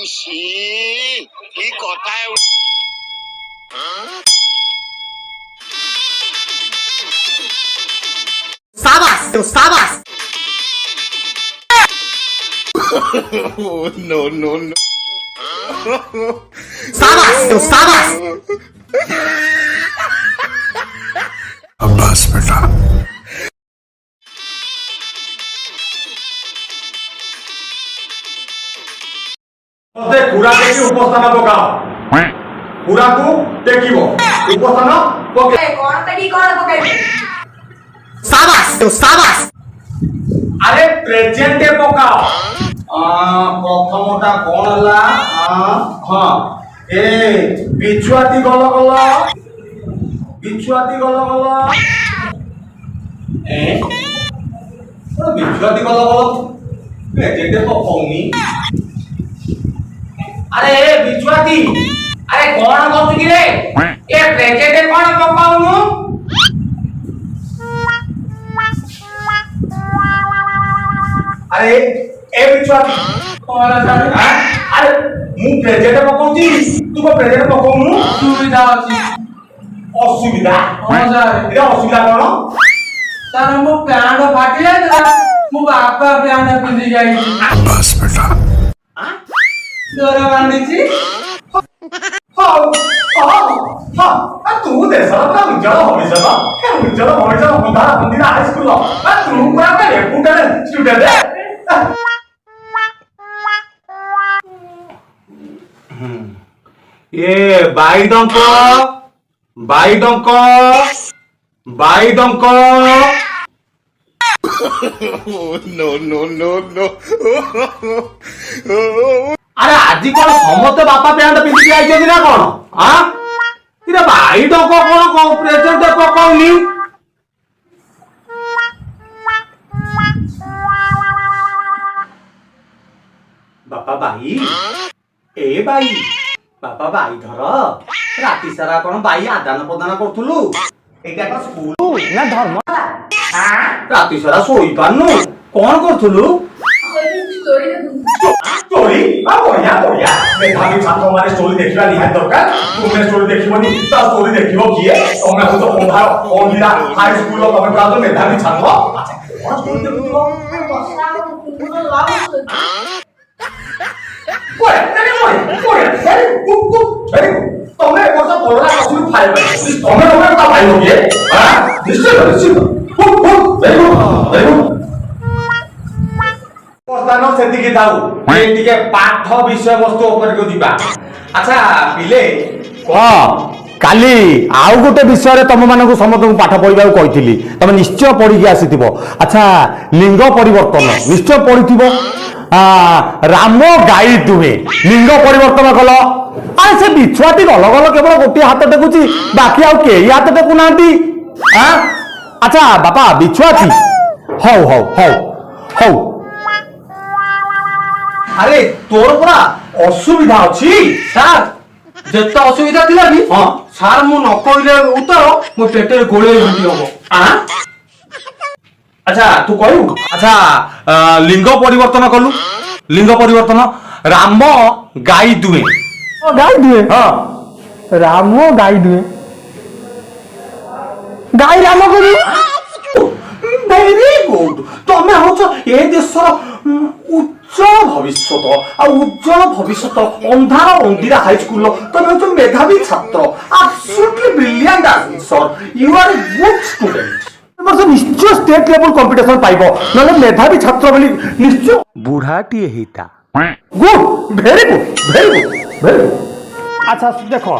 ছি কি কথায় সাবাস তো সাবাস নো নো নো সাবাস তো সাবাস अब्बास बेटा পুরা দেখি উপস্থান পকাও পুরাকু দেখিব উপস্থান পকাই কোন দেখি কোন পকাই সাবাস তো সাবাস আরে প্রেজেন্টে পকাও প্রথমটা কোন হলা হ্যাঁ এ বিছুয়াতি গল গল বিছুয়াতি গল গল এ কোন বিছুয়াতি গল গল প্রেজেন্টে পকাউনি अरे बिचुआती अरे कौन कहतु कि रे ए प्रेजेंट कौन पकाउनु अरे ए बिचुआती कौन जाने अरे मु प्रेजेंट पकाउची तू को प्रेजेंट पकाउनु सुविधा अछि असुविधा कौन जा रे असुविधा कौन सर मु पैंट फाटी जाय मु बापा पैंट पिंदी जाई अब्बास बेटा डोरा बांधीची हो हो तू देशला का उज्जवल भविष्य बा हे उज्जवल भविष्य उधार मंदिर हाई स्कूल बा तू पूरा का रेपुटेड स्टूडेंट ये बाईडंक नो नो नो नो अरे आज कौन समस्त बापा पैंट पिंधि आई ना कौन हाँ इरे भाई डक कौन प्रेजेंट पकाउनी बापा भाई ए भाई बापा भाई धर राति सारा कौन भाई आदान प्रदान करूलु एटा का स्कूल ना धर्म राति सारा सोई पानु कौन करूलु स्टोरी बढ़िया बढ़िया मेधावी छात्र माने स्टोरी देखिबा निहाय दरकार तुमे स्टोरी देखिबनी ता स्टोरी देखिबो किए तमे हो तो ओंधार ओंधिरा हाई स्कूल तमे प्रात मेधावी छात्र अच्छा कौन स्टोरी देखिबो कोए वेरी गुड तमे वर्ष पढ़ला कसु फाइल तमे तमे ता फाइल होगे हां निश्चय गुड वेरी गुड प्रस्थान सेतिकी थाउ ए टिके पाठ विषय वस्तु ऊपर को दिबा अच्छा पिले हां काली आउ गोटे विषय तुम मानक समस्त पाठ पढ़ा कही तुम निश्चय पढ़ी आसीथिबो अच्छा लिंग परिवर्तन निश्चय पढ़ी राम गाई दुहे लिंग परिवर्तन कल अरे से बिछुआती गल गल केवल गोटे हाथ टेकुची बाकी आउ के हाथ टेकु नांती अच्छा बापा बिछुआती हौ हौ हौ हौ अरे तोर पूरा असुविधा अछि सर जेता असुविधा थिला भी हां सर मु न कहले उत्तर मो पेटे गोळे हंडी होबो अच्छा तू कहू अच्छा लिंग परिवर्तन कलु लिंग परिवर्तन राम गाई दुए हां राम गाई दुहे गाई राम करू वेरी गुड तमे होछ ए देशर उज्जवल भविष्य अंधार अंधीरा हाई स्कूल तमे होछ मेधावी छात्र absolutely brilliant answer you are a good student वर्ष निश्चय स्टेट लेवल कंपटीशन पाइबो नले मेधावी छात्र बोली निश्चय बुढ़ाटी हेता good very good very good very good अच्छा देखो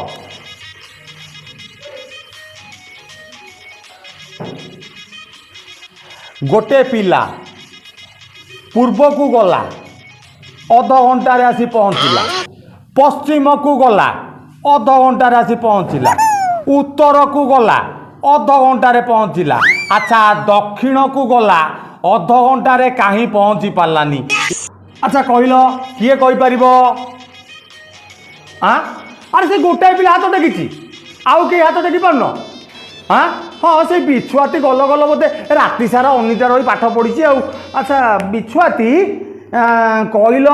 गोटे पिला पूर्व को गला अध घंटारे आसी पहुँचला पश्चिम को गला अध घंटारे आसी पहुँचला उत्तर को गला अध घंटारे पहुँचला अच्छा दक्षिण को गला अध घंटारे कहीं पहुँची पारानी अच्छा कहल किए कहीपर अरे से गोटाए पिला हाथ टेकी आउ के हाथ टेकी पारन हाँ हाँ से बिछुआती गल गल बोधे राति सारा अनिद्रा रही पाठ पढ़ी अच्छा बिछुआती कहल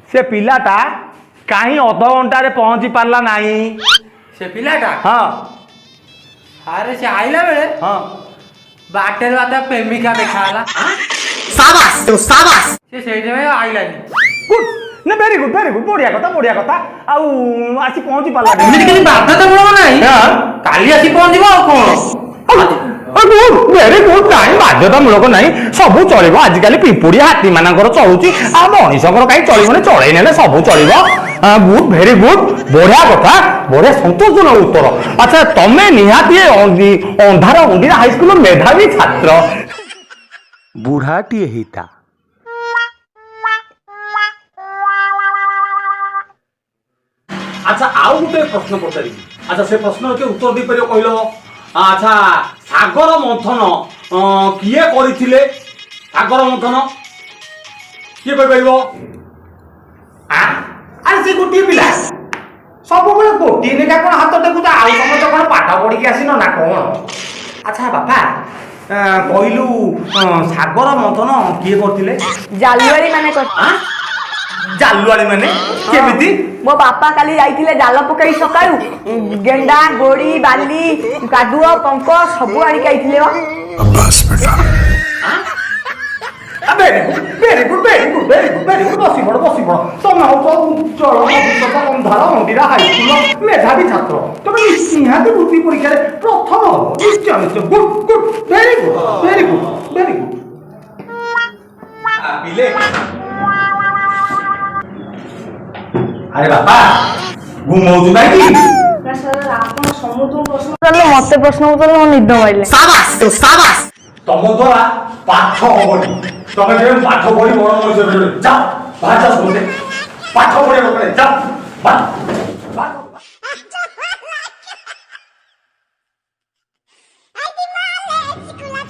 से पिलाटा कहीं अधघंटे पहुंची पारला नहीं। से पिलाटा हाँ अरे से आइला बेले हाँ बाटे बाटे प्रेमिका देखाला साबास साबास से सेठी में आइलानी गुड ना वेरी गुड बढ़िया कथा आउ आसी पहुंची पारला एमिति किछि बाध्यतामूलक नाही काली आसी पहुंचीबो आ कोन वेरी गुड नहीं बाध्यतामूलक नहीं सबू चलो आजिकल पिंपुड़ी हाथी मानकर चलुची आ मनीषकर कहीं चलने चलई ने सबू चलो गुड वेरी गुड बढ़िया कथा बढ़िया सन्तोषजनक उत्तर। अच्छा तमें निहाती अंधार अंधीरा हाईस्कल मेधावी छात्र बुढ़ाटी हेता अच्छा आउ गोटे प्रश्न पचारि। अच्छा से प्रश्न के उत्तर दे परियो कहलो। अच्छा सागर मंथन किए करिथिले सागर मंथन किए कहि परिबो अरे से गोटे पिला सब बेले गोटे नेका कोन हाथ टेकु आउ समस्त कोन पाठ पढ़ी के आसीनो ना कोन। अच्छा बापा कहलु सागर मंथन किए करथिले जालुआरी माने कर जालुआड़ी माने केमिति मो बापा काली जाइथिले जाल पकई सकाळु गेंडा गोड़ी बाली कादुआ पंक सब आनी आइथिले वा बस बेटा वेरी गुड बसी पड़ तुम हो चलो अंधार मंदिरा हाईस्कूल मेधावी छात्र तुम निहाती वृत्ति परीक्षा प्रथम निश्चय गुड वेरी गुड पिले अरे बापा घुमौछु काई आपण समूह प्रश्न करले मते प्रश्न उतरले मो निद माइले साबास तम द्वारा पाठ हबनी तमे जे पाठ पढ़ी बड़ मनुष्य जा भाषा सुनते पाठ पढ़े बकरे जा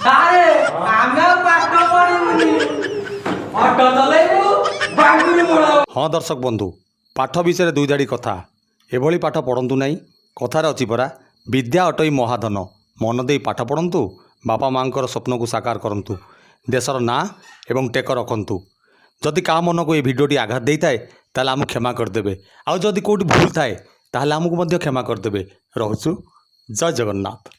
अरे आमे पाठ पढिमुनी ऑटो चलाइबो बांगुरी मोड़। हाँ दर्शक बंधु पाठ विषय दुई धाड़ी कथा एभली पाठ पढ़ंतु नहीं कथार अच्छी परा विद्या अटई महाधन मन दे पाठ पढ़ंतु बापा माँकर स्वप्न को साकार करंतु देशर ना एवं टेक रखंतु जदि का मन को ये भिडियोटी आघात देता है ताले आम क्षमा करदेवे आउ जदि कोई भूल थाए ताले आमको मध्य क्षमा करदेवे। रहुछु जय जगन्नाथ।